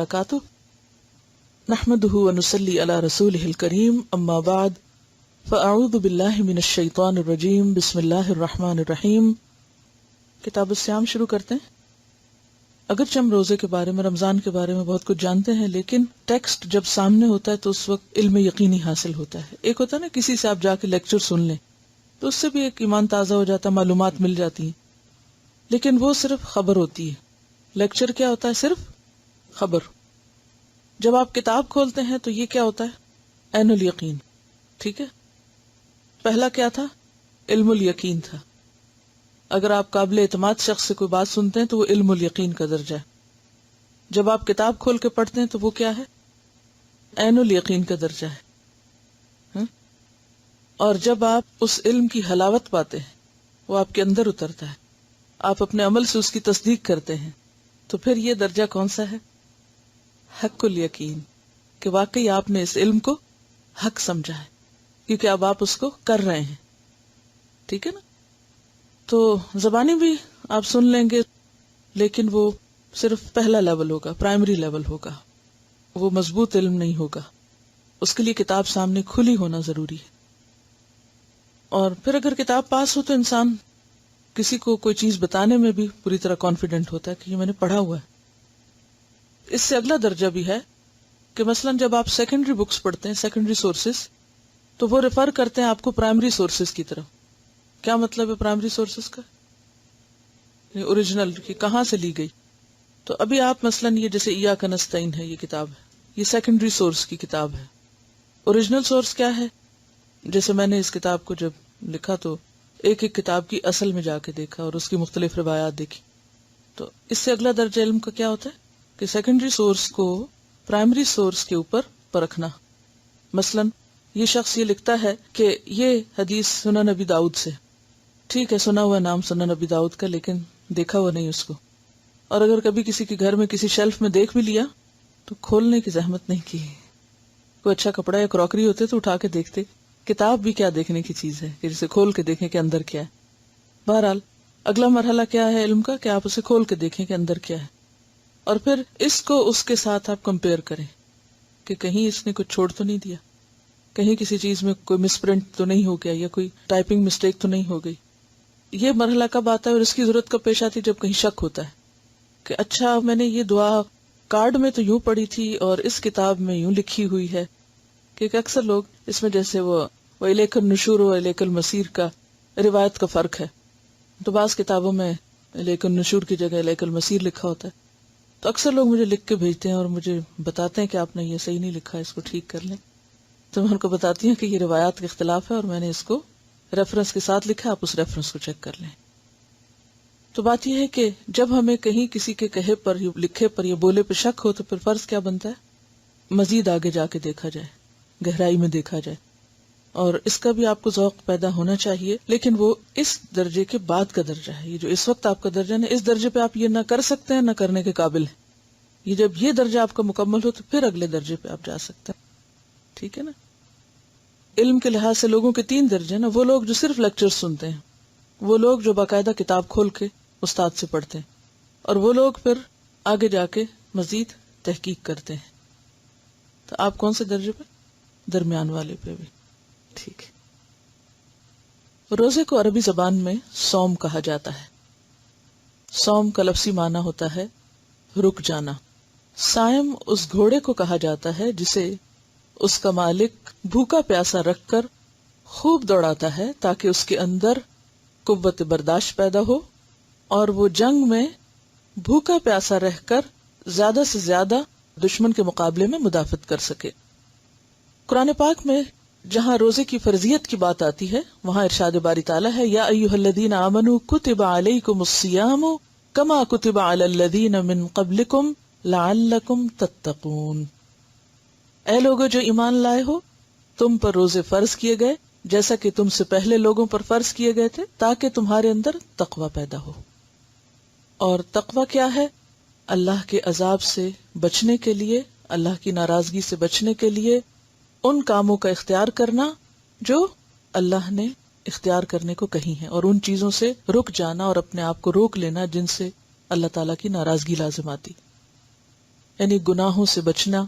وبرکاتہ نحمده ونصلی علی رسولہ الکریم اما بعد فاعوذ باللہ من الشیطان الرجیم بسم اللہ الرحمن الرحیم۔ کتاب الصیام شروع کرتے ہیں۔ اگرچہ ہم روزے کے بارے میں، رمضان کے بارے میں بہت کچھ جانتے ہیں، لیکن ٹیکسٹ جب سامنے ہوتا ہے تو اس وقت علم یقینی حاصل ہوتا ہے۔ ایک ہوتا ہے نا کسی سے آپ جا کے لیکچر سن لیں تو اس سے بھی ایک ایمان تازہ ہو جاتا ہے، معلومات مل جاتی ہیں، لیکن وہ صرف خبر ہوتی ہے۔ لیکچر کیا ہوتا ہے؟ صرف خبر۔ جب آپ کتاب کھولتے ہیں تو یہ کیا ہوتا ہے؟ عین الیقین۔ ٹھیک ہے، پہلا کیا تھا؟ علم الیقین تھا۔ اگر آپ قابل اعتماد شخص سے کوئی بات سنتے ہیں تو وہ علم الیقین کا درجہ ہے۔ جب آپ کتاب کھول کے پڑھتے ہیں تو وہ کیا ہے؟ عین الیقین کا درجہ ہے۔ اور جب آپ اس علم کی حلاوت پاتے ہیں، وہ آپ کے اندر اترتا ہے، آپ اپنے عمل سے اس کی تصدیق کرتے ہیں، تو پھر یہ درجہ کون سا ہے؟ حق الیقین، کہ واقعی آپ نے اس علم کو حق سمجھا ہے، کیونکہ اب آپ اس کو کر رہے ہیں۔ ٹھیک ہے نا؟ تو زبانی بھی آپ سن لیں گے، لیکن وہ صرف پہلا لیول ہوگا، پرائمری لیول ہوگا، وہ مضبوط علم نہیں ہوگا۔ اس کے لیے کتاب سامنے کھلی ہونا ضروری ہے۔ اور پھر اگر کتاب پاس ہو تو انسان کسی کو کوئی چیز بتانے میں بھی پوری طرح کانفیڈنٹ ہوتا ہے کہ یہ میں نے پڑھا ہوا ہے۔ اس سے اگلا درجہ بھی ہے کہ مثلا جب آپ سیکنڈری بکس پڑھتے ہیں، سیکنڈری سورسز، تو وہ ریفر کرتے ہیں آپ کو پرائمری سورسز کی طرف۔ کیا مطلب ہے پرائمری سورسز کا؟ اوریجنل کی کہاں سے لی گئی۔ تو ابھی آپ مثلا یہ جیسے ایاک نستعین ہے، یہ کتاب ہے، یہ سیکنڈری سورس کی کتاب ہے۔ اوریجنل سورس کیا ہے؟ جیسے میں نے اس کتاب کو جب لکھا تو ایک ایک کتاب کی اصل میں جا کے دیکھا اور اس کی مختلف روایات دیکھی۔ تو اس سے اگلا درجہ علم کا کیا ہوتا ہے کہ سیکنڈری سورس کو پرائمری سورس کے اوپر پرکھنا۔ مثلا یہ شخص یہ لکھتا ہے کہ یہ حدیث سنن نبی داؤد سے، ٹھیک ہے، سنا ہوا نام سنن نبی داؤد کا، لیکن دیکھا ہوا نہیں اس کو۔ اور اگر کبھی کسی کے گھر میں کسی شیلف میں دیکھ بھی لیا تو کھولنے کی زحمت نہیں کی۔ کوئی اچھا کپڑا یا کراکری ہوتے تو اٹھا کے دیکھتے۔ کتاب بھی کیا دیکھنے کی چیز ہے کہ جسے کھول کے دیکھیں کہ اندر کیا ہے۔ بہرحال اگلا مرحلہ کیا ہے علم کا کہ آپ اسے کھول کے دیکھیں کہ اندر کیا ہے، اور پھر اس کو اس کے ساتھ آپ کمپیئر کریں کہ کہیں اس نے کچھ چھوڑ تو نہیں دیا، کہیں کسی چیز میں کوئی مس پرنٹ تو نہیں ہو گیا، یا کوئی ٹائپنگ مسٹیک تو نہیں ہو گئی۔ یہ مرحلہ کب آتا ہے اور اس کی ضرورت کب پیش آتی ہے؟ جب کہیں شک ہوتا ہے کہ اچھا میں نے یہ دعا کارڈ میں تو یوں پڑھی تھی اور اس کتاب میں یوں لکھی ہوئی ہے، کیونکہ اکثر لوگ اس میں جیسے وہ الیک النشور و الیک المصیر کا روایت کا فرق ہے، تو بعض کتابوں میں الیک النشور کی جگہ الیک المصیر لکھا ہوتا ہے، تو اکثر لوگ مجھے لکھ کے بھیجتے ہیں اور مجھے بتاتے ہیں کہ آپ نے یہ صحیح نہیں لکھا، اس کو ٹھیک کر لیں۔ تو میں ان کو بتاتی ہوں کہ یہ روایات کا اختلاف ہے اور میں نے اس کو ریفرنس کے ساتھ لکھا، آپ اس ریفرنس کو چیک کر لیں۔ تو بات یہ ہے کہ جب ہمیں کہیں کسی کے کہے پر، لکھے پر یا بولے پہ شک ہو تو پھر فرض کیا بنتا ہے؟ مزید آگے جا کے دیکھا جائے، گہرائی میں دیکھا جائے، اور اس کا بھی آپ کو ذوق پیدا ہونا چاہیے، لیکن وہ اس درجے کے بعد کا درجہ ہے۔ یہ جو اس وقت آپ کا درجہ ہے، اس درجے پہ آپ یہ نہ کر سکتے ہیں نہ کرنے کے قابل ہیں۔ یہ جب یہ درجہ آپ کا مکمل ہو تو پھر اگلے درجے پہ آپ جا سکتے ہیں۔ ٹھیک ہے نا؟ علم کے لحاظ سے لوگوں کے 3 درجے ہیں نا، وہ لوگ جو صرف لیکچر سنتے ہیں، وہ لوگ جو باقاعدہ کتاب کھول کے استاد سے پڑھتے ہیں، اور وہ لوگ پھر آگے جا کے مزید تحقیق کرتے ہیں۔ تو آپ کون سے درجے پہ؟ درمیان والے پہ بھی۔ ٹھیک ہے۔ روزے کو عربی زبان میں صوم کہا جاتا ہے۔ صوم کا لفظی معنی ہوتا ہے رک جانا۔ صائم اس گھوڑے کو کہا جاتا ہے جسے اس کا مالک بھوکا پیاسا رکھ کر خوب دوڑاتا ہے تاکہ اس کے اندر قوت برداشت پیدا ہو اور وہ جنگ میں بھوکا پیاسا رہ کر زیادہ سے زیادہ دشمن کے مقابلے میں مدافعت کر سکے۔ قرآن پاک میں جہاں روزے کی فرضیت کی بات آتی ہے وہاں ارشاد باری تعالیٰ ہے، یا ایھا الذین آمنوا کتب علیکم الصیام کما کتب علی الذین من قبلکم لعلکم تتقون۔ اے لوگو جو ایمان لائے ہو، تم پر روزے فرض کیے گئے جیسا کہ تم سے پہلے لوگوں پر فرض کیے گئے تھے تاکہ تمہارے اندر تقوی پیدا ہو۔ اور تقوی کیا ہے؟ اللہ کے عذاب سے بچنے کے لیے، اللہ کی ناراضگی سے بچنے کے لیے ان کاموں کا اختیار کرنا جو اللہ نے اختیار کرنے کو کہی ہیں، اور ان چیزوں سے رک جانا اور اپنے آپ کو روک لینا جن سے اللہ تعالیٰ کی ناراضگی لازم آتی۔ یعنی گناہوں سے بچنا،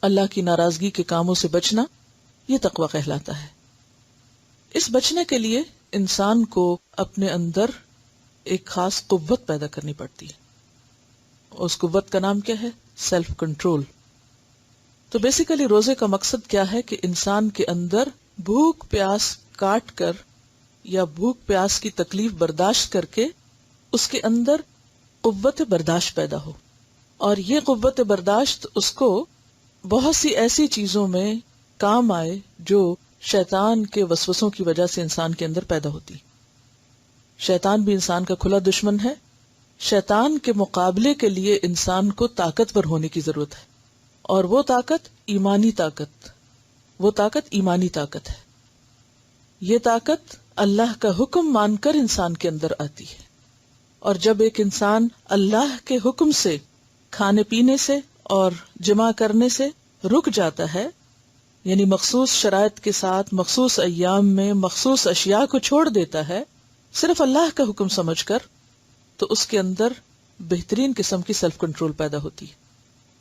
اللہ کی ناراضگی کے کاموں سے بچنا، یہ تقوی کہلاتا ہے۔ اس بچنے کے لیے انسان کو اپنے اندر ایک خاص قوت پیدا کرنی پڑتی ہے۔ اس قوت کا نام کیا ہے؟ Self control. تو بیسیکلی روزے کا مقصد کیا ہے کہ انسان کے اندر بھوک پیاس کاٹ کر یا بھوک پیاس کی تکلیف برداشت کر کے اس کے اندر قوت برداشت پیدا ہو، اور یہ قوت برداشت اس کو بہت سی ایسی چیزوں میں کام آئے جو شیطان کے وسوسوں کی وجہ سے انسان کے اندر پیدا ہوتی۔ شیطان بھی انسان کا کھلا دشمن ہے۔ شیطان کے مقابلے کے لیے انسان کو طاقتور ہونے کی ضرورت ہے، اور وہ طاقت ایمانی طاقت ہے۔ یہ طاقت اللہ کا حکم مان کر انسان کے اندر آتی ہے، اور جب ایک انسان اللہ کے حکم سے کھانے پینے سے اور جمع کرنے سے رک جاتا ہے، یعنی مخصوص شرائط کے ساتھ مخصوص ایام میں مخصوص اشیاء کو چھوڑ دیتا ہے صرف اللہ کا حکم سمجھ کر، تو اس کے اندر بہترین قسم کی سیلف کنٹرول پیدا ہوتی ہے۔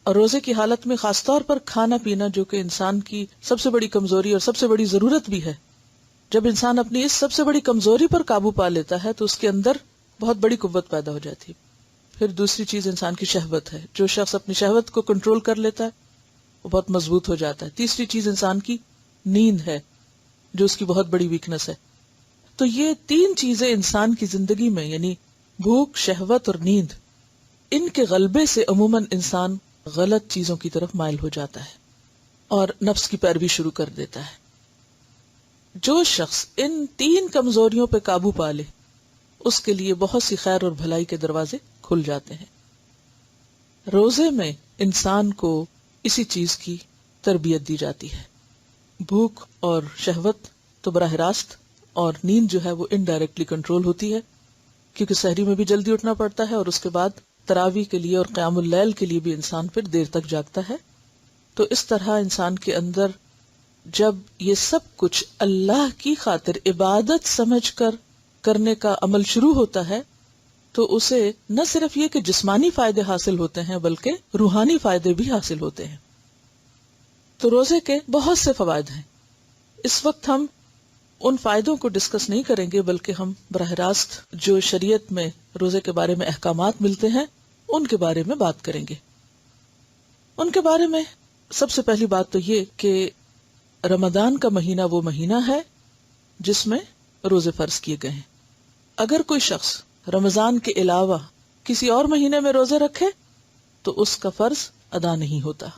اور روزے کی حالت میں خاص طور پر کھانا پینا، جو کہ انسان کی سب سے بڑی کمزوری اور سب سے بڑی ضرورت بھی ہے، جب انسان اپنی اس سب سے بڑی کمزوری پر قابو پا لیتا ہے تو اس کے اندر بہت بڑی قوت پیدا ہو جاتی ہے۔ پھر دوسری چیز انسان کی شہوت ہے۔ جو شخص اپنی شہوت کو کنٹرول کر لیتا ہے وہ بہت مضبوط ہو جاتا ہے۔ تیسری چیز انسان کی نیند ہے، جو اس کی بہت بڑی ویکنس ہے۔ تو یہ تین چیزیں انسان کی زندگی میں، یعنی بھوک، شہوت اور نیند، ان کے غلبے سے عموماً انسان غلط چیزوں کی طرف مائل ہو جاتا ہے اور نفس کی پیروی شروع کر دیتا ہے۔ جو شخص ان تین کمزوریوں پہ قابو پا لے، اس کے لیے بہت سی خیر اور بھلائی کے دروازے کھل جاتے ہیں۔ روزے میں انسان کو اسی چیز کی تربیت دی جاتی ہے۔ بھوک اور شہوت تو براہ راست، اور نیند جو ہے وہ انڈائریکٹلی کنٹرول ہوتی ہے، کیونکہ سحری میں بھی جلدی اٹھنا پڑتا ہے، اور اس کے بعد تراویح کے لیے اور قیام اللیل کے لیے بھی انسان پھر دیر تک جاگتا ہے۔ تو اس طرح انسان کے اندر جب یہ سب کچھ اللہ کی خاطر عبادت سمجھ کر کرنے کا عمل شروع ہوتا ہے، تو اسے نہ صرف یہ کہ جسمانی فائدے حاصل ہوتے ہیں بلکہ روحانی فائدے بھی حاصل ہوتے ہیں۔ تو روزے کے بہت سے فوائد ہیں۔ اس وقت ہم ان فائدوں کو ڈسکس نہیں کریں گے، بلکہ ہم براہ راست جو شریعت میں روزے کے بارے میں احکامات ملتے ہیں ان کے بارے میں بات کریں گے۔ ان کے بارے میں سب سے پہلی بات تو یہ کہ رمضان کا مہینہ وہ مہینہ ہے جس میں روزے فرض کیے گئے ہیں۔ اگر کوئی شخص رمضان کے علاوہ کسی اور مہینے میں روزے رکھے تو اس کا فرض ادا نہیں ہوتا۔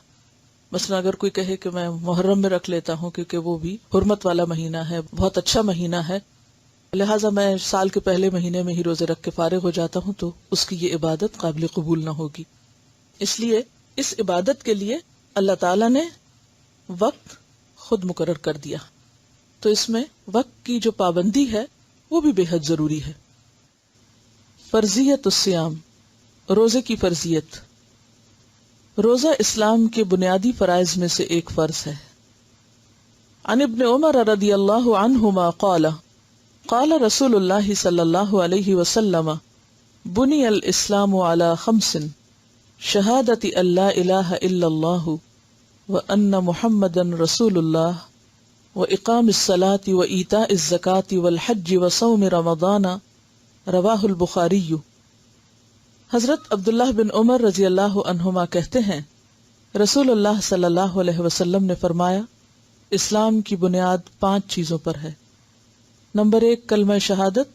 مثلا اگر کوئی کہے کہ میں محرم میں رکھ لیتا ہوں کیونکہ وہ بھی حرمت والا مہینہ ہے، بہت اچھا مہینہ ہے، لہٰذا میں سال کے پہلے مہینے میں ہی روزے رکھ کے فارغ ہو جاتا ہوں، تو اس کی یہ عبادت قابل قبول نہ ہوگی۔ اس لیے اس عبادت کے لیے اللہ تعالیٰ نے وقت خود مقرر کر دیا، تو اس میں وقت کی جو پابندی ہے وہ بھی بے حد ضروری ہے۔ فرضیت الصیام، روزے کی فرضیت۔ روزہ اسلام کے بنیادی فرائض میں سے ایک فرض ہے۔ عن ابن عمر رضی اللہ عنہما قال قال رسول اللہ صلی اللہ علیہ وسلم بنی الاسلام علی خمس شہادت ان لا الہ الا اللہ وان محمدا رسول اللہ واقام الصلاة وایتاء الزکاة والحج وصوم رمضان، رواہ البخاری۔ حضرت عبداللہ بن عمر رضی اللہ عنہما کہتے ہیں رسول اللہ صلی اللہ علیہ وسلم نے فرمایا، اسلام کی بنیاد 5 چیزوں پر ہے۔ نمبر 1 کلمہ شہادت،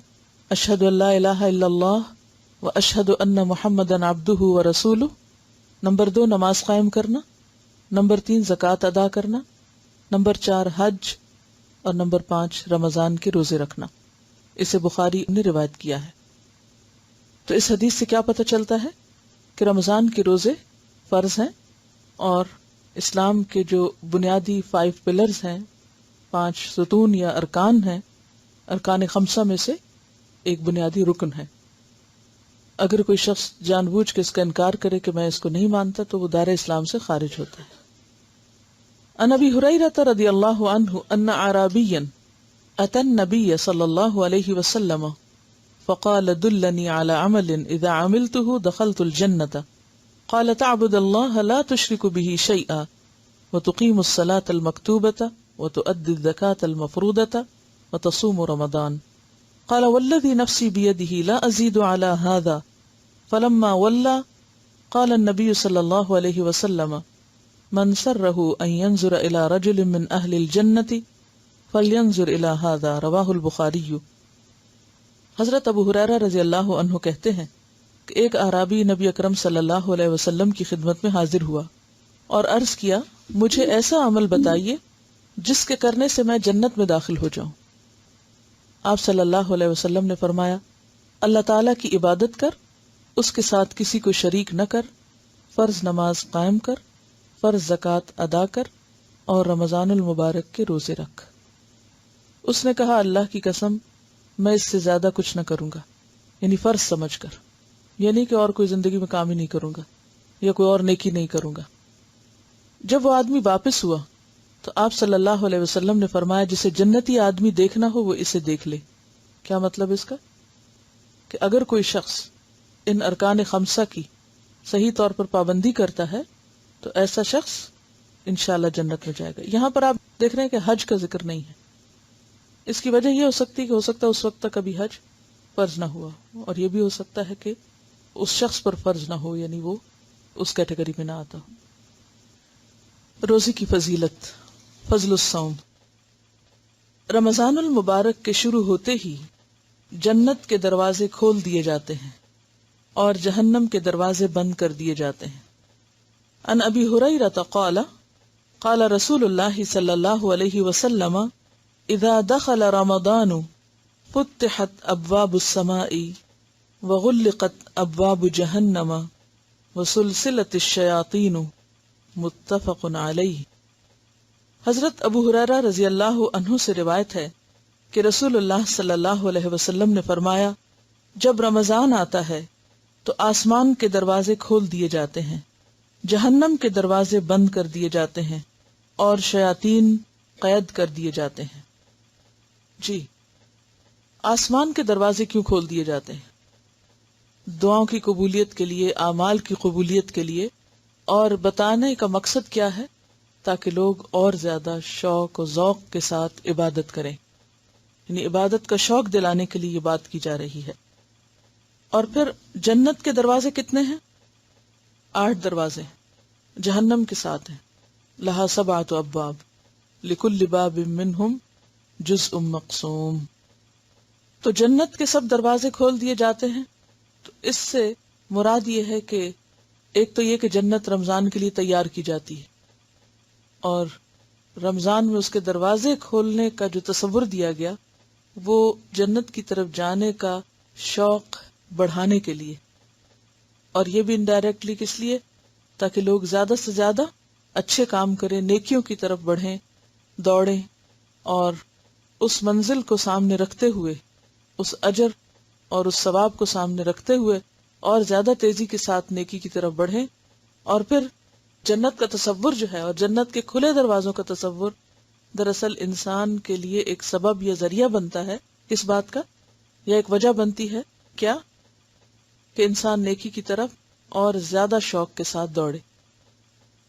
اشہد ان لا الہ الا اللہ و اشہد ان محمدًا عبدہ و رسولہ۔ نمبر 2 نماز قائم کرنا۔ نمبر 3 زکوٰۃ ادا کرنا۔ نمبر 4 حج، اور نمبر 5 رمضان کے روزے رکھنا۔ اسے بخاری نے روایت کیا ہے۔ تو اس حدیث سے کیا پتہ چلتا ہے کہ رمضان کے روزے فرض ہیں، اور اسلام کے جو بنیادی 5 پلرز ہیں، 5 ستون یا ارکان ہیں، ارکان خمسہ میں سے ایک بنیادی رکن ہے۔ اگر کوئی شخص جان بوجھ کے اس کا انکار کرے کہ میں اس کو نہیں مانتا تو وہ دار اسلام سے خارج ہوتا ہے۔ عن ابی ہریرہ رضی اللہ عنہ ان اعرابیا اتى النبی صلی اللہ علیہ وسلم فقال دلنی على عمل اذا عملته دخلت الجنة قال تعبد الله لا تشرك به شيئا وتقيم الصلاة المكتوبة وتؤدي الزكاة المفروضة وتصوم رمضان. قال والذي نفسي بيده لا أزيد على هذا. فلما ولى قال النبي صلى الله عليه وسلم من سره أن ينظر إلى رجل من أهل الجنة فلينظر إلى هذا. رواه البخاری. حضرت ابو ہریرہ رضی اللہ عنہ کہتے ہیں کہ ایک اعرابی نبی اکرم صلی اللہ علیہ وسلم کی خدمت میں حاضر ہوا اور عرض کیا مجھے ایسا عمل بتائیے جس کے کرنے سے میں جنت میں داخل ہو جاؤں. آپ صلی اللہ علیہ وسلم نے فرمایا اللہ تعالیٰ کی عبادت کر، اس کے ساتھ کسی کو شریک نہ کر، فرض نماز قائم کر، فرض زکوٰۃ ادا کر اور رمضان المبارک کے روزے رکھ. اس نے کہا اللہ کی قسم میں اس سے زیادہ کچھ نہ کروں گا، یعنی فرض سمجھ کر، یعنی کہ اور کوئی زندگی میں کام ہی نہیں کروں گا یا کوئی اور نیکی نہیں کروں گا. جب وہ آدمی واپس ہوا تو آپ صلی اللہ علیہ وسلم نے فرمایا جسے جنتی آدمی دیکھنا ہو وہ اسے دیکھ لے. کیا مطلب اس کا؟ کہ اگر کوئی شخص ان ارکان خمسہ کی صحیح طور پر پابندی کرتا ہے تو ایسا شخص انشاءاللہ جنت میں جائے گا. یہاں پر آپ دیکھ رہے ہیں کہ حج کا ذکر نہیں ہے. اس کی وجہ یہ ہو سکتی ہے کہ ہو سکتا ہے اس وقت تک ابھی حج فرض نہ ہوا، اور یہ بھی ہو سکتا ہے کہ اس شخص پر فرض نہ ہو، یعنی وہ اس کیٹیگری میں نہ آتا ہو. روزے کی فضیلت. فضل الصوم. رمضان المبارک کے شروع ہوتے ہی جنت کے دروازے کھول دیے جاتے ہیں اور جہنم کے دروازے بند کر دیے جاتے ہیں. عن ابی ہریرہ قال قال رسول اللہ صلی اللہ علیہ وسلم اذا دخل رمضان فتحت ابواب السماء وغلقت ابواب جہنم وسلسلت الشیاطین. متفق علیہ. حضرت ابو ہریرہ رضی اللہ عنہ سے روایت ہے کہ رسول اللہ صلی اللہ علیہ وسلم نے فرمایا جب رمضان آتا ہے تو آسمان کے دروازے کھول دیے جاتے ہیں، جہنم کے دروازے بند کر دیے جاتے ہیں اور شیاطین قید کر دیے جاتے ہیں. جی، آسمان کے دروازے کیوں کھول دیے جاتے ہیں؟ دعاؤں کی قبولیت کے لیے، اعمال کی قبولیت کے لیے. اور بتانے کا مقصد کیا ہے؟ تاکہ لوگ اور زیادہ شوق و ذوق کے ساتھ عبادت کریں، یعنی عبادت کا شوق دلانے کے لیے یہ بات کی جا رہی ہے. اور پھر جنت کے دروازے کتنے ہیں؟ 8 دروازے. جہنم کے ساتھ ہیں لہا 7 ابواب لکل باب منہم جزء مقسوم. تو جنت کے سب دروازے کھول دیے جاتے ہیں. تو اس سے مراد یہ ہے کہ ایک تو یہ کہ جنت رمضان کے لیے تیار کی جاتی ہے، اور رمضان میں اس کے دروازے کھولنے کا جو تصور دیا گیا وہ جنت کی طرف جانے کا شوق بڑھانے کے لیے، اور یہ بھی انڈائریکٹلی کس لیے؟ تاکہ لوگ زیادہ سے زیادہ اچھے کام کریں، نیکیوں کی طرف بڑھیں، دوڑیں، اور اس منزل کو سامنے رکھتے ہوئے، اس اجر اور اس ثواب کو سامنے رکھتے ہوئے اور زیادہ تیزی کے ساتھ نیکی کی طرف بڑھیں. اور پھر جنت کا تصور جو ہے اور جنت کے کھلے دروازوں کا تصور دراصل انسان کے لیے ایک سبب یا ذریعہ بنتا ہے. کس بات کا؟ یا ایک وجہ بنتی ہے کیا؟ کہ انسان نیکی کی طرف اور زیادہ شوق کے ساتھ دوڑے.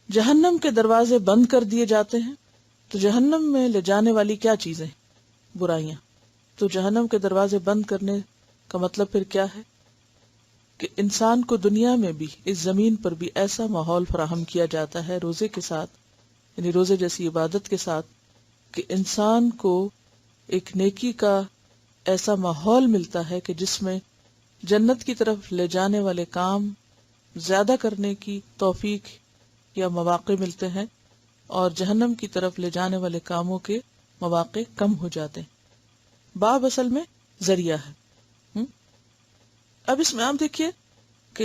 جہنم کے دروازے بند کر دیے جاتے ہیں. تو جہنم میں لے جانے والی کیا چیزیں؟ برائیاں. تو جہنم کے دروازے بند کرنے کا مطلب پھر کیا ہے؟ کہ انسان کو دنیا میں بھی، اس زمین پر بھی ایسا ماحول فراہم کیا جاتا ہے روزے کے ساتھ، یعنی روزے جیسی عبادت کے ساتھ، کہ انسان کو ایک نیکی کا ایسا ماحول ملتا ہے کہ جس میں جنت کی طرف لے جانے والے کام زیادہ کرنے کی توفیق یا مواقع ملتے ہیں، اور جہنم کی طرف لے جانے والے کاموں کے مواقع کم ہو جاتے ہیں. باب اصل میں ذریعہ ہے. اب اس میں آپ دیکھیے کہ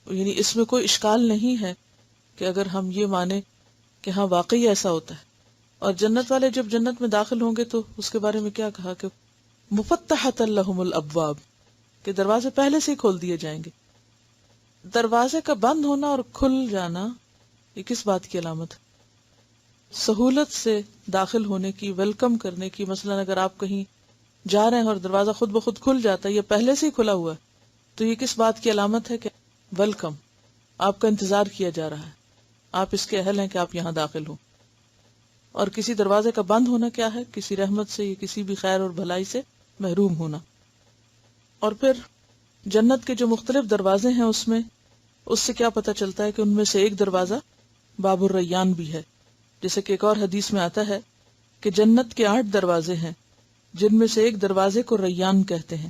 یعنی اس میں کوئی اشکال نہیں ہے کہ اگر ہم یہ مانیں کہ ہاں واقعی ایسا ہوتا ہے، اور جنت والے جب جنت میں داخل ہوں گے تو اس کے بارے میں کیا کہا کہ مفتحۃ لہم الابواب، کہ دروازے پہلے سے ہی کھول دیے جائیں گے. دروازے کا بند ہونا اور کھل جانا یہ کس بات کی علامت ہے؟ سہولت سے داخل ہونے کی، ویلکم کرنے کی. مثلا اگر آپ کہیں جا رہے ہیں اور دروازہ خود بخود کھل جاتا ہے، یہ پہلے سے ہی کھلا ہوا ہے، تو یہ کس بات کی علامت ہے؟ کہ ویلکم، آپ کا انتظار کیا جا رہا ہے، آپ اس کے اہل ہیں کہ آپ یہاں داخل ہوں. اور کسی دروازے کا بند ہونا کیا ہے؟ کسی رحمت سے یا کسی بھی خیر اور بھلائی سے محروم ہونا. اور پھر جنت کے جو مختلف دروازے ہیں اس سے کیا پتہ چلتا ہے کہ ان میں سے ایک دروازہ باب الریان بھی ہے. جیسے کہ ایک اور حدیث میں آتا ہے کہ جنت کے 8 دروازے ہیں جن میں سے ایک دروازے کو ریان کہتے ہیں.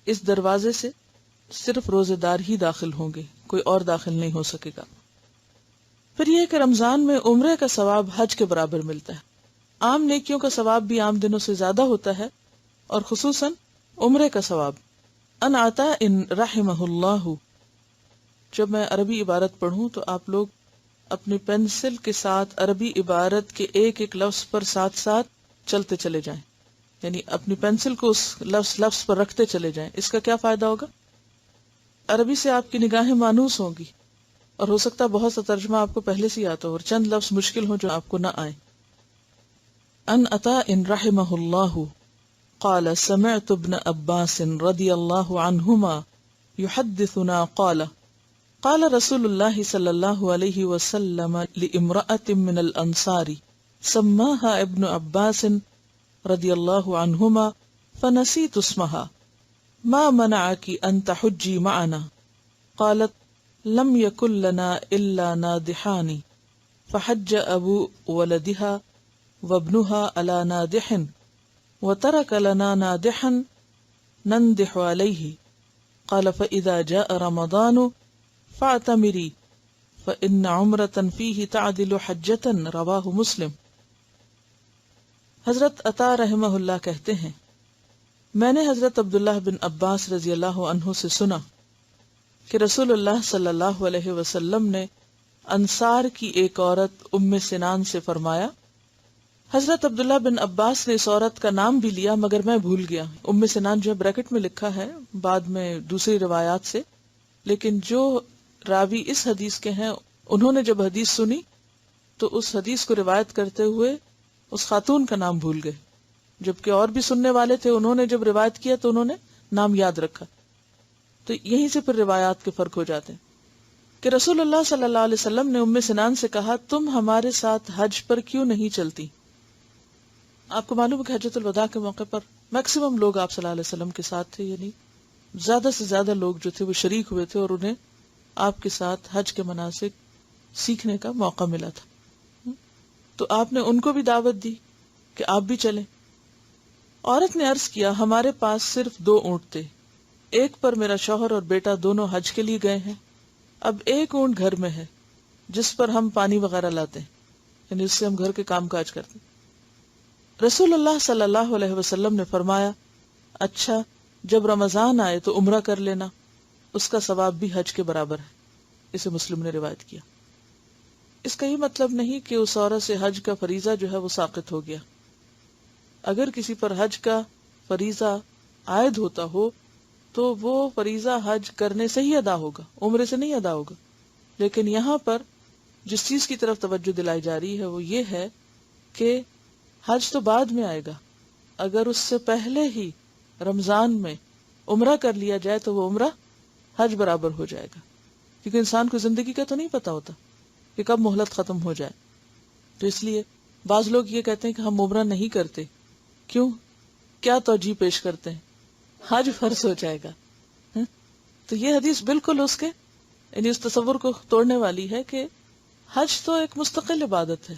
اس دروازے سے صرف روزے دار ہی داخل ہوں گے، کوئی اور داخل نہیں ہو سکے گا. پھر یہ کہ رمضان میں عمرے کا ثواب حج کے برابر ملتا ہے. عام نیکیوں کا ثواب بھی عام دنوں سے زیادہ ہوتا ہے، اور خصوصاً عمرے کا ثواب. ان عطا ان رحمہ اللہ. جب میں عربی عبارت پڑھوں تو آپ لوگ اپنی پینسل کے ساتھ عربی عبارت کے ایک ایک لفظ پر ساتھ ساتھ چلتے چلے جائیں، یعنی اپنی پینسل کو اس لفظ پر رکھتے چلے جائیں. اس کا کیا فائدہ ہوگا؟ عربی سے آپ کی نگاہیں مانوس ہوں گی، اور ہو سکتا ہے بہت سا ترجمہ آپ کو پہلے سے آتا ہو اور چند لفظ مشکل ہوں جو آپ کو نہ آئے. ان عطا ان رحمہ اللہ قال سمعت ابن عباس رضی اللہ عنہما يحدثنا قال قال رسول اللہ صلی اللہ علیہ وسلم لامرأة من الانصار سماها ابن عباس رضی اللہ عنہما فنسیت اسمها ما منعك ان تحجی معنا قالت لم يكن لنا الا نادحان فحج ابو ولدها وابنها على نادح وترك لنا نادحا نندح عليه قال فإذا جاء رمضان فاعتمری فإن عمرة فيه تعدل حجة رواہ مسلم. حضرت عطا رحمہ اللہ کہتے ہیں میں نے حضرت عبداللہ بن عباس رضی اللہ عنہ سے سنا کہ رسول اللہ صلی اللہ علیہ وسلم نے انصار کی ایک عورت ام سنان سے فرمایا. حضرت عبداللہ بن عباس نے اس عورت کا نام بھی لیا مگر میں بھول گیا. ام سنان جو بریکٹ میں لکھا ہے بعد میں دوسری روایات سے، لیکن جو راوی اس حدیث کے ہیں انہوں نے جب حدیث سنی تو اس حدیث کو روایت کرتے ہوئے اس خاتون کا نام بھول گئے، جبکہ اور بھی سننے والے تھے، انہوں نے جب روایت کیا تو انہوں نے نام یاد رکھا. تو یہیں سے پھر روایات کے فرق ہو جاتے ہیں کہ رسول اللہ صلی اللہ علیہ وسلم نے ام سنان سے کہا تم ہمارے ساتھ حج پر کیوں نہیں چلتی. آپ کو معلوم ہے کہ حجۃ الوداع کے موقع پر میکسیمم لوگ آپ صلی اللہ علیہ وسلم کے ساتھ تھے، یعنی زیادہ سے زیادہ لوگ جو تھے وہ شریک ہوئے تھے اور انہیں آپ کے ساتھ حج کے مناسک سیکھنے کا موقع ملا تھا. تو آپ نے ان کو بھی دعوت دی کہ آپ بھی چلیں. عورت نے عرض کیا ہمارے پاس صرف 2 اونٹ تھے، ایک پر میرا شوہر اور بیٹا دونوں حج کے لیے گئے ہیں، اب ایک اونٹ گھر میں ہے جس پر ہم پانی وغیرہ لاتے ہیں، یعنی اس سے ہم گھر کے کام کاج کرتے ہیں. رسول اللہ صلی اللہ علیہ وسلم نے فرمایا اچھا جب رمضان آئے تو عمرہ کر لینا، اس کا ثواب بھی حج کے برابر ہے. اسے مسلم نے روایت کیا. اس کا یہ مطلب نہیں کہ اس عورت سے حج کا فریضہ جو ہے وہ ساقط ہو گیا. اگر کسی پر حج کا فریضہ عائد ہوتا ہو تو وہ فریضہ حج کرنے سے ہی ادا ہوگا، عمرے سے نہیں ادا ہوگا. لیکن یہاں پر جس چیز کی طرف توجہ دلائی جا رہی ہے وہ یہ ہے کہ حج تو بعد میں آئے گا، اگر اس سے پہلے ہی رمضان میں عمرہ کر لیا جائے تو وہ عمرہ حج برابر ہو جائے گا. کیونکہ انسان کو زندگی کا تو نہیں پتا ہوتا کہ کب مہلت ختم ہو جائے. تو اس لیے بعض لوگ یہ کہتے ہیں کہ ہم عمرہ نہیں کرتے. کیوں؟ کیا توجیہ پیش کرتے ہیں؟ حج فرض ہو جائے گا. تو یہ حدیث بالکل اس کے یعنی اس تصور کو توڑنے والی ہے کہ حج تو ایک مستقل عبادت ہے،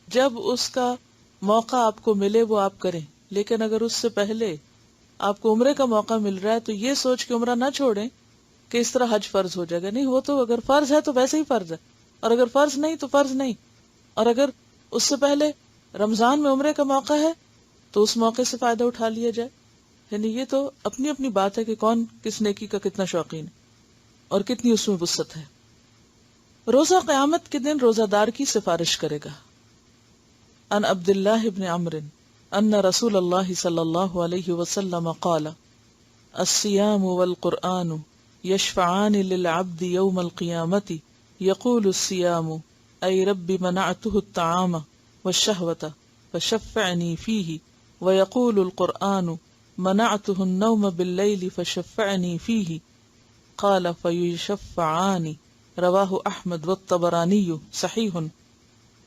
جب اس کا موقع آپ کو ملے وہ آپ کریں. لیکن اگر اس سے پہلے آپ کو عمرے کا موقع مل رہا ہے تو یہ سوچ کے عمرہ نہ چھوڑیں کہ اس طرح حج فرض ہو جائے گا. نہیں، وہ تو اگر فرض ہے تو ویسے ہی فرض ہے، اور اگر فرض نہیں تو فرض نہیں. اور اگر اس سے پہلے رمضان میں عمرے کا موقع ہے تو اس موقع سے فائدہ اٹھا لیا جائے. یعنی یہ تو اپنی اپنی بات ہے کہ کون کس نیکی کا کتنا شوقین ہے اور کتنی اس میں وسعت ہے. روزہ قیامت کے دن روزہ دار کی سفارش کرے گا. ان عبداللہ ابن عمرو ان رسول اللہ صلی اللہ علیہ وسلم قال الصیام والقرآن یشفعان للعبد یوم القیامت یقول الصیام ای رب منعته الطعام والشہوة فشفعنی فیہ ویقول القرآن منعته النوم باللیل فشفعنی فیہ قال فیشفعان رواہ احمد والطبرانی صحیح۔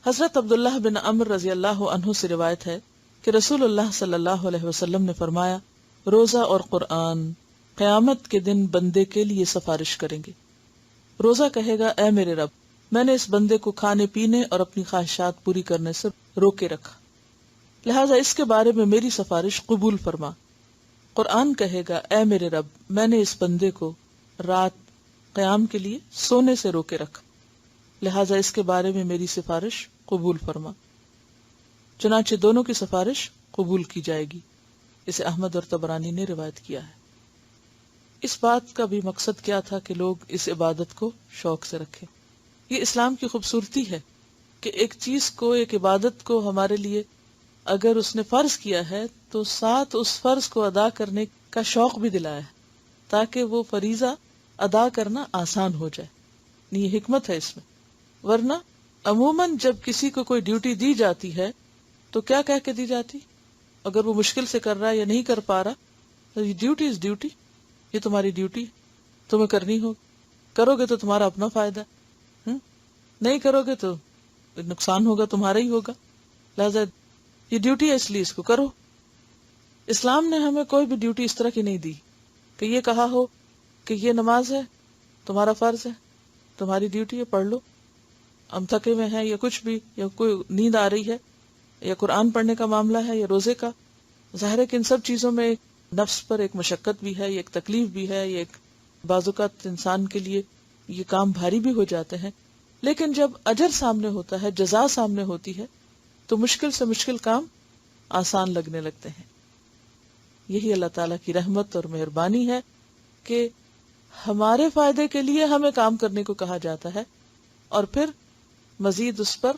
حضرت عبداللہ بن عمر رضی اللہ عنہ سے روایت ہے کہ رسول اللہ صلی اللہ علیہ وسلم نے فرمایا، روزہ اور قرآن قیامت کے دن بندے کے لیے سفارش کریں گے۔ روزہ کہے گا، اے میرے رب، میں نے اس بندے کو کھانے پینے اور اپنی خواہشات پوری کرنے سے روکے رکھا، لہٰذا اس کے بارے میں میری سفارش قبول فرما۔ قرآن کہے گا، اے میرے رب، میں نے اس بندے کو رات قیام کے لیے سونے سے روکے رکھا، لہٰذا اس کے بارے میں میری سفارش قبول فرما۔ چنانچہ دونوں کی سفارش قبول کی جائے گی۔ اسے احمد اور طبرانی نے روایت کیا ہے۔ اس بات کا بھی مقصد کیا تھا کہ لوگ اس عبادت کو شوق سے رکھیں۔ یہ اسلام کی خوبصورتی ہے کہ ایک چیز کو، ایک عبادت کو ہمارے لیے اگر اس نے فرض کیا ہے تو ساتھ اس فرض کو ادا کرنے کا شوق بھی دلایا ہے تاکہ وہ فریضہ ادا کرنا آسان ہو جائے۔ یہ حکمت ہے اس میں۔ ورنہ عموماً جب کسی کو کوئی ڈیوٹی دی جاتی ہے تو کیا کہہ کے دی جاتی؟ اگر وہ مشکل سے کر رہا ہے یا نہیں کر پا رہا تو یہ ڈیوٹی از ڈیوٹی، یہ تمہاری ڈیوٹی تمہیں کرنی ہوگی، کرو گے تو تمہارا اپنا فائدہ ہے، نہیں کرو گے تو نقصان ہوگا تمہارا ہی ہوگا، لہذا یہ ڈیوٹی ہے اس لیے اس کو کرو۔ اسلام نے ہمیں کوئی بھی ڈیوٹی اس طرح کی نہیں دی کہ یہ کہا ہو کہ یہ نماز ہے، تمہارا فرض ہے، تمہاری ڈیوٹی ہے، پڑھ لو، ہم تھکے ہوئے ہیں یا کچھ بھی، یا کوئی نیند آ رہی ہے، یا قرآن پڑھنے کا معاملہ ہے یا روزے کا۔ ظاہر ہے کہ ان سب چیزوں میں ایک نفس پر ایک مشقت بھی ہے، یہ ایک تکلیف بھی ہے، یہ ایک بعض اوقات انسان کے لیے یہ کام بھاری بھی ہو جاتے ہیں، لیکن جب اجر سامنے ہوتا ہے، جزا سامنے ہوتی ہے، تو مشکل سے مشکل کام آسان لگنے لگتے ہیں۔ یہی اللہ تعالیٰ کی رحمت اور مہربانی ہے کہ ہمارے فائدے کے لیے ہمیں کام کرنے کو کہا جاتا ہے اور پھر مزید اس پر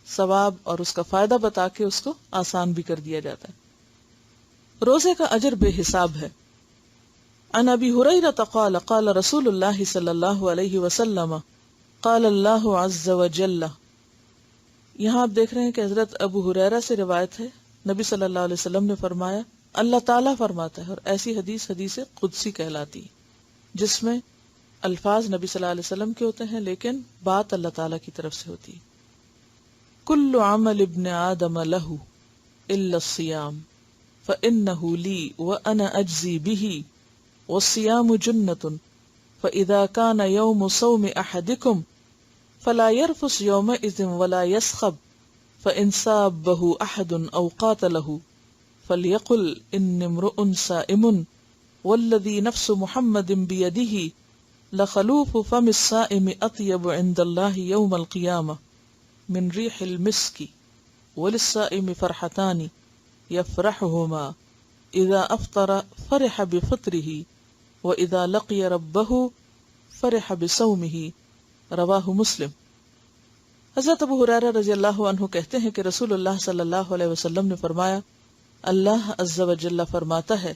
ثواب اور اس کا فائدہ بتا کے اس کو آسان بھی کر دیا جاتا ہے۔ روزے کا اجر بے حساب ہے۔ عن ابی ہریرہ قال قال رسول اللہ صلی اللہ علیہ وسلم قال اللہ عز وجل۔ یہاں آپ دیکھ رہے ہیں کہ حضرت ابو ہریرہ سے روایت ہے، نبی صلی اللہ علیہ وسلم نے فرمایا، اللہ تعالیٰ فرماتا ہے، اور ایسی حدیث حدیث قدسی کہلاتی ہے جس میں الفاظ نبی صلی اللہ علیہ وسلم کے ہوتے ہیں لیکن بات اللہ تعالیٰ کی طرف سے ہوتی ہے۔ کل عمل ابن آدم لہ الا الصیام فإنہ لی وأنا اجزی بہ والصیام جنۃ فإذا کان یوم صوم احدکم فلا يرفث یومئذ ولا يصخب فإن سابہ احد او قاتلہ فلیقل انی امرؤ صائم والذی نفس محمد بیدہ لخلوف فم الصائم اطیب عند اللہ یوم القیامہ من ریح المسک وللصائم فرحتان یفرحہما اذا افطر فرح بفطرہ واذا لقی ربہ فرح بصومہ، رواہ مسلم۔ حضرت ابو ہریرہ رضی اللہ عنہ کہتے ہیں کہ رسول اللہ صلی اللہ علیہ وسلم نے فرمایا، اللہ عز وجل فرماتا ہے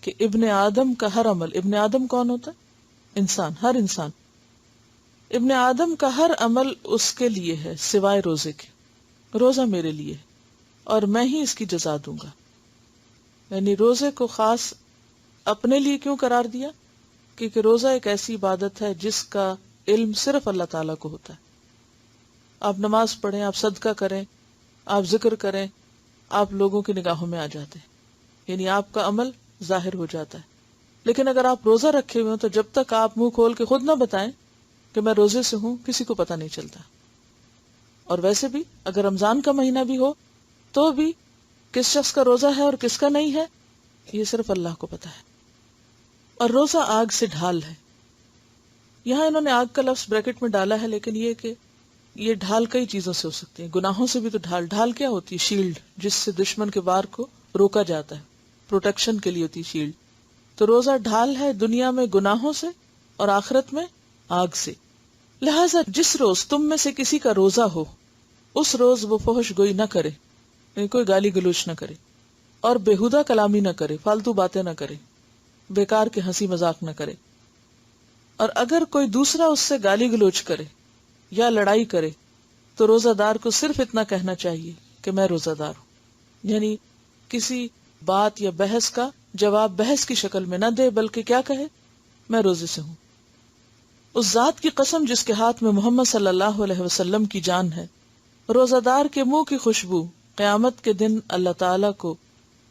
کہ ابن آدم کا ہر عمل، ابن آدم کون ہوتا ہے؟ انسان، ہر انسان، ابن آدم کا ہر عمل اس کے لیے ہے سوائے روزے کے۔ روزہ میرے لیے ہے اور میں ہی اس کی جزا دوں گا۔ یعنی روزے کو خاص اپنے لیے کیوں قرار دیا؟ کیونکہ روزہ ایک ایسی عبادت ہے جس کا علم صرف اللہ تعالیٰ کو ہوتا ہے۔ آپ نماز پڑھیں، آپ صدقہ کریں، آپ ذکر کریں، آپ لوگوں کی نگاہوں میں آ جاتے ہیں، یعنی آپ کا عمل ظاہر ہو جاتا ہے۔ لیکن اگر آپ روزہ رکھے ہوئے ہوں تو جب تک آپ منہ کھول کے خود نہ بتائیں کہ میں روزے سے ہوں، کسی کو پتہ نہیں چلتا۔ اور ویسے بھی اگر رمضان کا مہینہ بھی ہو تو بھی کس شخص کا روزہ ہے اور کس کا نہیں ہے یہ صرف اللہ کو پتہ ہے۔ اور روزہ آگ سے ڈھال ہے۔ یہاں انہوں نے آگ کا لفظ بریکٹ میں ڈالا ہے، لیکن یہ کہ یہ ڈھال کئی چیزوں سے ہو سکتی ہے، گناہوں سے بھی تو ڈھال کیا ہوتی ہے؟ شیلڈ، جس سے دشمن کے وار کو روکا جاتا ہے، پروٹیکشن کے لیے ہوتی ہے شیلڈ۔ تو روزہ ڈھال ہے دنیا میں گناہوں سے اور آخرت میں آگ سے۔ لہٰذا جس روز تم میں سے کسی کا روزہ ہو اس روز وہ فحش گوئی نہ کرے، یعنی کوئی گالی گلوچ نہ کرے، اور بےہودہ کلامی نہ کرے، فالتو باتیں نہ کرے، بیکار کے ہنسی مذاق نہ کرے۔ اور اگر کوئی دوسرا اس سے گالی گلوچ کرے یا لڑائی کرے تو روزہ دار کو صرف اتنا کہنا چاہیے کہ میں روزہ دار ہوں، یعنی کسی بات یا بحث کا جواب بحث کی شکل میں نہ دے، بلکہ کیا کہے؟ میں روزے سے ہوں۔ اس ذات کی قسم جس کے ہاتھ میں محمد صلی اللہ علیہ وسلم کی جان ہے، روزہ دار کے منہ کی خوشبو قیامت کے دن اللہ تعالیٰ کو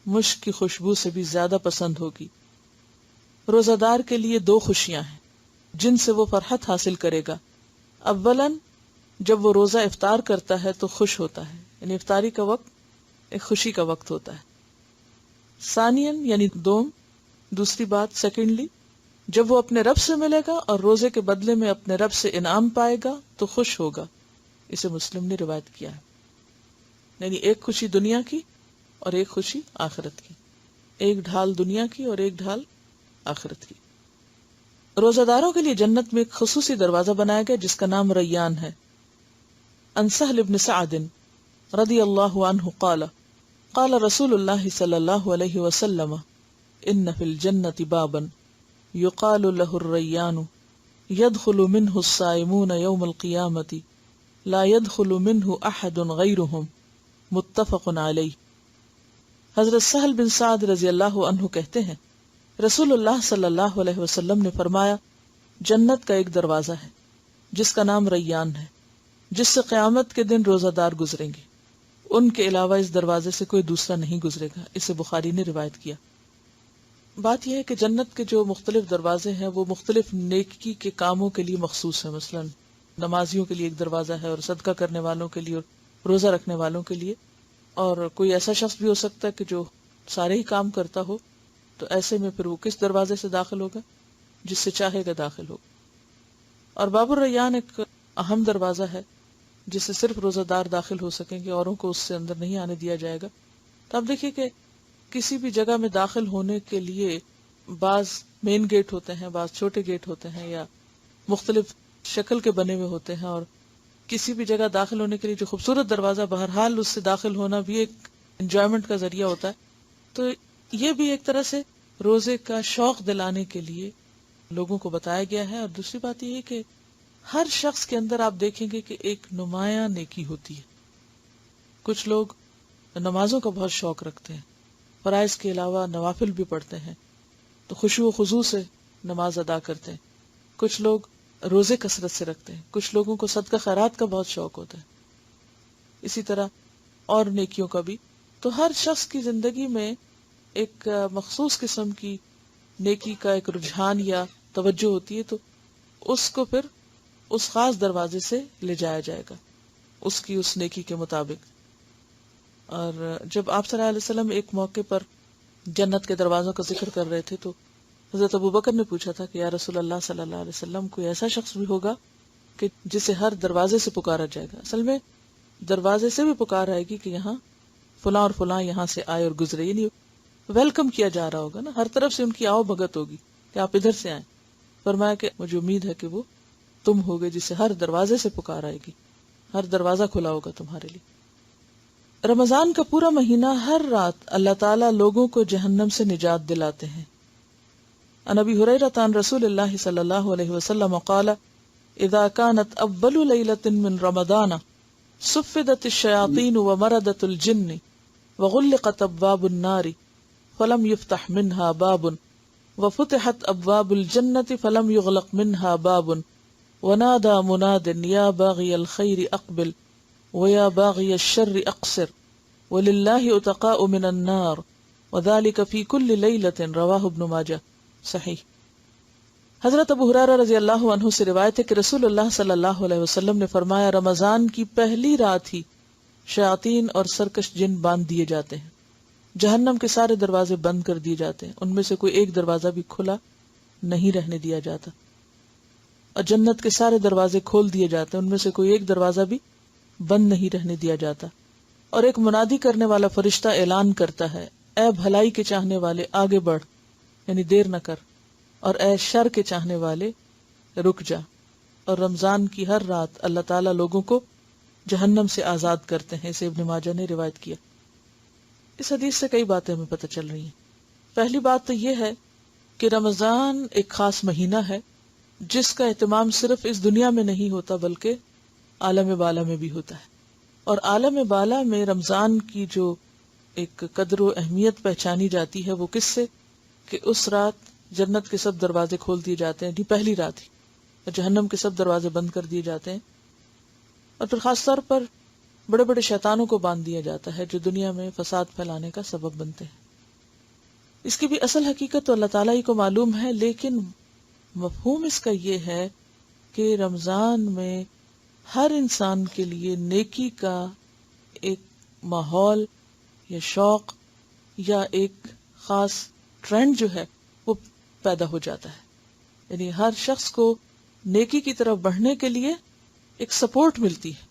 مشک کی خوشبو سے بھی زیادہ پسند ہوگی۔ روزہ دار کے لیے دو خوشیاں ہیں جن سے وہ فرحت حاصل کرے گا۔ اولاً جب وہ روزہ افطار کرتا ہے تو خوش ہوتا ہے، یعنی افطاری کا وقت ایک خوشی کا وقت ہوتا ہے۔ ثانیاً یعنی دوسری بات سیکنڈلی، جب وہ اپنے رب سے ملے گا اور روزے کے بدلے میں اپنے رب سے انعام پائے گا تو خوش ہوگا۔ اسے مسلم نے روایت کیا ہے۔ یعنی ایک خوشی دنیا کی اور ایک خوشی آخرت کی، ایک ڈھال دنیا کی اور ایک ڈھال آخرت کی۔ روزہ داروں کے لیے جنت میں ایک خصوصی دروازہ بنایا گیا جس کا نام ریان ہے۔ عن سہل بن سعد رضی اللہ عنہ قال قال رسول اللہ صلی اللہ علیہ وسلم ان فی الجنة بابا یقال له الریان يدخل منه الصائمون يوم القیامة لا يدخل منه احد غیرهم متفق علیہ۔ حضرت سہل بن سعد رضی اللہ عنہ کہتے ہیں رسول اللہ صلی اللہ علیہ وسلم نے فرمایا جنت کا ایک دروازہ ہے جس کا نام ریان ہے، جس سے قیامت کے دن روزہ دار گزریں گے، ان کے علاوہ اس دروازے سے کوئی دوسرا نہیں گزرے گا۔ اسے بخاری نے روایت کیا۔ بات یہ ہے کہ جنت کے جو مختلف دروازے ہیں وہ مختلف نیکی کے کاموں کے لیے مخصوص ہیں۔ مثلا نمازیوں کے لیے ایک دروازہ ہے، اور صدقہ کرنے والوں کے لیے، اور روزہ رکھنے والوں کے لیے، اور کوئی ایسا شخص بھی ہو سکتا ہے کہ جو سارے ہی کام کرتا ہو، تو ایسے میں پھر وہ کس دروازے سے داخل ہوگا؟ جس سے چاہے گا داخل ہوگا۔ اور باب الریان ایک اہم دروازہ ہے جس سے صرف روزہ دار داخل ہو سکیں گے، اوروں کو اس سے اندر نہیں آنے دیا جائے گا۔ تو آپ دیکھیے کہ کسی بھی جگہ میں داخل ہونے کے لیے بعض مین گیٹ ہوتے ہیں، بعض چھوٹے گیٹ ہوتے ہیں، یا مختلف شکل کے بنے ہوئے ہوتے ہیں، اور کسی بھی جگہ داخل ہونے کے لیے جو خوبصورت دروازہ بہرحال اس سے داخل ہونا بھی ایک انجوائمنٹ کا ذریعہ ہوتا ہے۔ تو یہ بھی ایک طرح سے روزے کا شوق دلانے کے لیے لوگوں کو بتایا گیا ہے۔ اور دوسری بات یہ ہے کہ ہر شخص کے اندر آپ دیکھیں گے کہ ایک نمایاں نیکی ہوتی ہے۔ کچھ لوگ نمازوں کا بہت شوق رکھتے ہیں، فرائض کے علاوہ نوافل بھی پڑھتے ہیں، تو خشوع و خضوع سے نماز ادا کرتے ہیں۔ کچھ لوگ روزے کثرت سے رکھتے ہیں، کچھ لوگوں کو صدقہ خیرات کا بہت شوق ہوتا ہے، اسی طرح اور نیکیوں کا بھی۔ تو ہر شخص کی زندگی میں ایک مخصوص قسم کی نیکی کا ایک رجحان یا توجہ ہوتی ہے، تو اس کو پھر اس خاص دروازے سے لے جایا جائے گا اس کی اس نیکی کے مطابق۔ اور جب آپ صلی اللہ علیہ وسلم ایک موقع پر جنت کے دروازوں کا ذکر کر رہے تھے تو حضرت ابوبکر نے پوچھا تھا کہ یا رسول اللہ صلی اللہ علیہ وسلم کوئی ایسا شخص بھی ہوگا کہ جسے ہر دروازے سے پکارا جائے گا؟ اصل میں دروازے سے بھی پکار آئے گی کہ یہاں فلاں اور فلاں یہاں سے آئے اور گزرے، یعنی ویلکم کیا جا رہا ہوگا نا، ہر طرف سے ان کی آؤ بھگت ہوگی کہ آپ ادھر سے آئیں۔ فرمایا کہ مجھے امید ہے کہ وہ تم ہوگے جسے ہر دروازے سے پکار آئے گی، ہر دروازہ کھلا ہوگا تمہارے لیے۔ رمضان کا پورا مہینہ ہر رات اللہ تعالیٰ لوگوں کو جہنم سے نجات دلاتے ہیں۔ عن ابی ہریرہ عن رسول اللہ صلی اللہ علیہ وسلم قال اذا كانت اول لیلۃ من رمضان صفدت الشیاطین ومردت الجن وغلقت ابواب النار فلم يفتح منها باب وفتحت ابواب الجنة فلم يغلق منها باب ونادى مناد یا باغی الخیر اقبل ویا باغی الشر اقصر وللہ اتقاء من النار وذلك في كل لیلۃ، رواہ ابن ماجہ، صحیح۔ حضرت ابو ہریرہ رضی اللہ عنہ سے روایت ہے کہ رسول اللہ صلی اللہ علیہ وسلم نے فرمایا رمضان کی پہلی رات ہی شیاطین اور سرکش جن باندھ دیے جاتے ہیں، جہنم کے سارے دروازے بند کر دیے جاتے ہیں، ان میں سے کوئی ایک دروازہ بھی کھلا نہیں رہنے دیا جاتا، اور جنت کے سارے دروازے کھول دیے جاتے ہیں، ان میں سے کوئی ایک دروازہ بھی بند نہیں رہنے دیا جاتا، اور ایک منادی کرنے والا فرشتہ اعلان کرتا ہے اے بھلائی کے چاہنے والے آگے بڑھ، یعنی دیر نہ کر، اور اے شر کے چاہنے والے رک جا۔ اور رمضان کی ہر رات اللہ تعالیٰ لوگوں کو جہنم سے آزاد کرتے ہیں، اسے ابن ماجہ نے روایت کیا۔ اس حدیث سے کئی باتیں ہمیں پتہ چل رہی ہیں۔ پہلی بات تو یہ ہے کہ رمضان ایک خاص مہینہ ہے جس کا اہتمام صرف اس دنیا میں نہیں ہوتا بلکہ عالم بالا میں بھی ہوتا ہے، اور عالم بالا میں رمضان کی جو ایک قدر و اہمیت پہچانی جاتی ہے وہ کس سے، کہ اس رات جنت کے سب دروازے کھول دیے جاتے ہیں، پہلی رات ہی، اور جہنم کے سب دروازے بند کر دیے جاتے ہیں، اور پھر خاص طور پر بڑے بڑے شیطانوں کو باندھ دیا جاتا ہے جو دنیا میں فساد پھیلانے کا سبب بنتے ہیں۔ اس کی بھی اصل حقیقت تو اللہ تعالیٰ ہی کو معلوم ہے، لیکن مفہوم اس کا یہ ہے کہ رمضان میں ہر انسان کے لیے نیکی کا ایک ماحول یا شوق یا ایک خاص ٹرینڈ جو ہے وہ پیدا ہو جاتا ہے، یعنی ہر شخص کو نیکی کی طرف بڑھنے کے لیے ایک سپورٹ ملتی ہے۔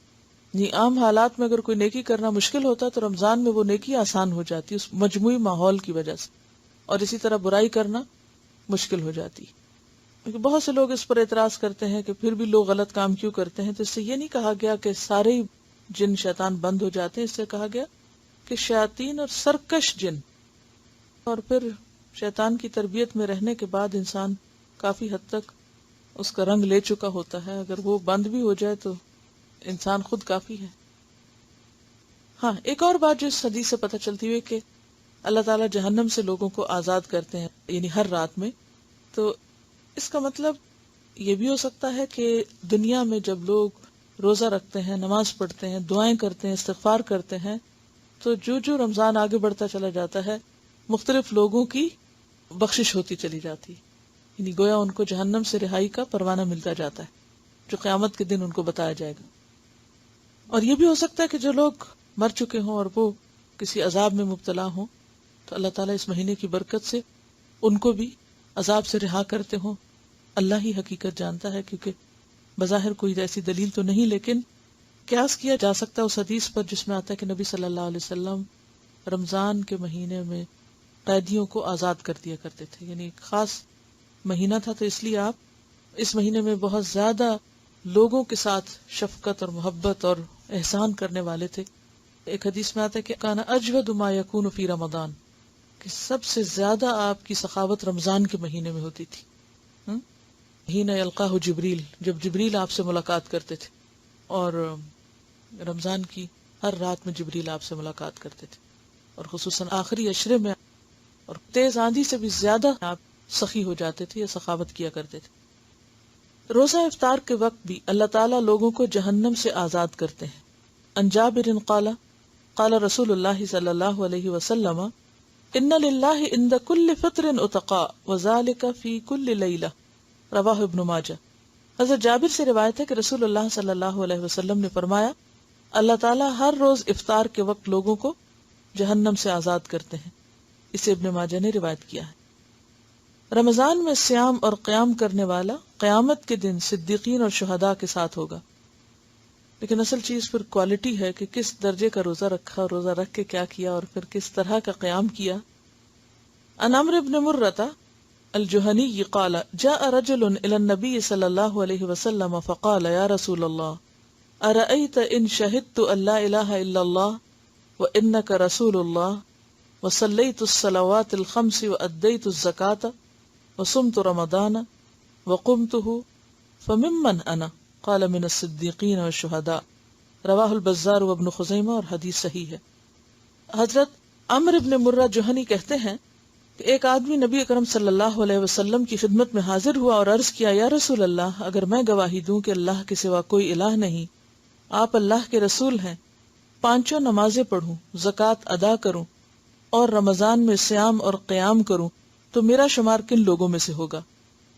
یعنی عام حالات میں اگر کوئی نیکی کرنا مشکل ہوتا تو رمضان میں وہ نیکی آسان ہو جاتی اس مجموعی ماحول کی وجہ سے، اور اسی طرح برائی کرنا مشکل ہو جاتی۔ کیونکہ بہت سے لوگ اس پر اعتراض کرتے ہیں کہ پھر بھی لوگ غلط کام کیوں کرتے ہیں، تو اس سے یہ نہیں کہا گیا کہ سارے ہی جن شیطان بند ہو جاتے ہیں، اس سے کہا گیا کہ شیاطین اور سرکش جن، اور پھر شیطان کی تربیت میں رہنے کے بعد انسان کافی حد تک اس کا رنگ لے چکا ہوتا ہے، اگر وہ بند بھی ہو جائے تو انسان خود کافی ہے۔ ہاں، ایک اور بات جو اس حدیث سے پتہ چلتی ہوئی کہ اللہ تعالیٰ جہنم سے لوگوں کو آزاد کرتے ہیں، یعنی ہر رات میں، تو اس کا مطلب یہ بھی ہو سکتا ہے کہ دنیا میں جب لوگ روزہ رکھتے ہیں، نماز پڑھتے ہیں، دعائیں کرتے ہیں، استغفار کرتے ہیں، تو جو رمضان آگے بڑھتا چلا جاتا ہے مختلف لوگوں کی بخشش ہوتی چلی جاتی، یعنی گویا ان کو جہنم سے رہائی کا پروانہ ملتا جاتا ہے جو قیامت کے دن ان کو بتایا جائے گا۔ اور یہ بھی ہو سکتا ہے کہ جو لوگ مر چکے ہوں اور وہ کسی عذاب میں مبتلا ہوں تو اللہ تعالیٰ اس مہینے کی برکت سے ان کو بھی عذاب سے رہا کرتے ہوں۔ اللہ ہی حقیقت جانتا ہے، کیونکہ بظاہر کوئی ایسی دلیل تو نہیں، لیکن قیاس کیا جا سکتا ہے اس حدیث پر جس میں آتا ہے کہ نبی صلی اللہ علیہ وسلم رمضان کے مہینے میں قیدیوں کو آزاد کر دیا کرتے تھے، یعنی ایک خاص مہینہ تھا تو اس لیے آپ اس مہینے میں بہت زیادہ لوگوں کے ساتھ شفقت اور محبت اور احسان کرنے والے تھے۔ ایک حدیث میں آتا ہے کہ کانا اجود ما یکون فی رمضان، کہ سب سے زیادہ آپ کی سخاوت رمضان کے مہینے میں ہوتی تھی۔ حین یلقاہ جبریل، جب جبریل آپ سے ملاقات کرتے تھے، اور رمضان کی ہر رات میں جبریل آپ سے ملاقات کرتے تھے، اور خصوصاً آخری عشرے میں اور تیز آندھی سے بھی زیادہ آپ سخی ہو جاتے تھے یا سخاوت کیا کرتے تھے۔ روزہ افطار کے وقت بھی اللہ تعالیٰ لوگوں کو جہنم سے آزاد کرتے ہیں۔ عن جابر قال قال رسول اللہ صلی اللہ علیہ وسلم ان للہ عند کل فطر اتقاء وذلک فی کل لیلہ، رواہ ابن ماجہ۔ حضرت جابر سے روایت ہے کہ رسول اللہ صلی اللہ علیہ وسلم نے فرمایا، اللہ تعالیٰ ہر روز افطار کے وقت لوگوں کو جہنم سے آزاد کرتے ہیں۔ اسے ابن ماجہ نے روایت کیا ہے۔ رمضان میں صیام اور قیام کرنے والا قیامت کے دن صدیقین اور شہداء کے ساتھ ہوگا، لیکن اصل چیز پھر کوالٹی ہے کہ کس درجے کا روزہ رکھا، روزہ رکھ کے کیا کیا، اور پھر کس طرح کا قیام کیا۔ عن عمرو بن مرۃ الجہنی قال جاء رجل الى النبي صلی اللہ علیہ وسلم فقال یا رسول اللہ ارأیت ان شہدت ان لا الہ الا اللہ وانک رسول اللہ وصلیت الصلوات الخمس وادیت الزکاة وصمت رمضان وقمته فممن انا قال من الصدیقین والشہداء، رواہ البزار وابن خزیمہ، اور حدیث صحیح ہے۔ حضرت عمرو بن مرہ جوہنی کہتے ہیں کہ ایک آدمی نبی اکرم صلی اللہ علیہ وسلم کی خدمت میں حاضر ہوا اور عرض کیا، یا رسول اللہ، اگر میں گواہی دوں کہ اللہ کے سوا کوئی الہ نہیں، آپ اللہ کے رسول ہیں، 5 نمازیں پڑھوں، زکوٰۃ ادا کروں اور رمضان میں صیام اور قیام کروں تو میرا شمار کن لوگوں میں سے ہوگا؟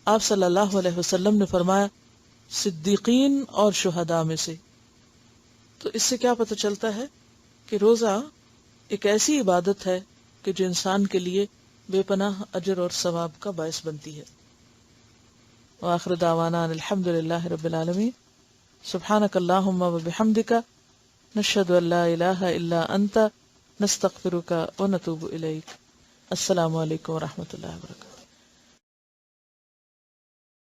آپ صلی اللہ علیہ وسلم نے فرمایا، صدیقین اور شہداء میں سے۔ تو اس سے کیا پتہ چلتا ہے کہ روزہ ایک ایسی عبادت ہے کہ جو انسان کے لیے بے پناہ اجر اور ثواب کا باعث بنتی ہے۔ وآخر دعوانا الحمدللہ رب العالمین، سبحانک اللہم وبحمدک، نشہد ان لا الہ الا انت، نستغفرک ونتوب الیک۔ السلام علیکم ورحمۃ اللہ وبرکاتہ۔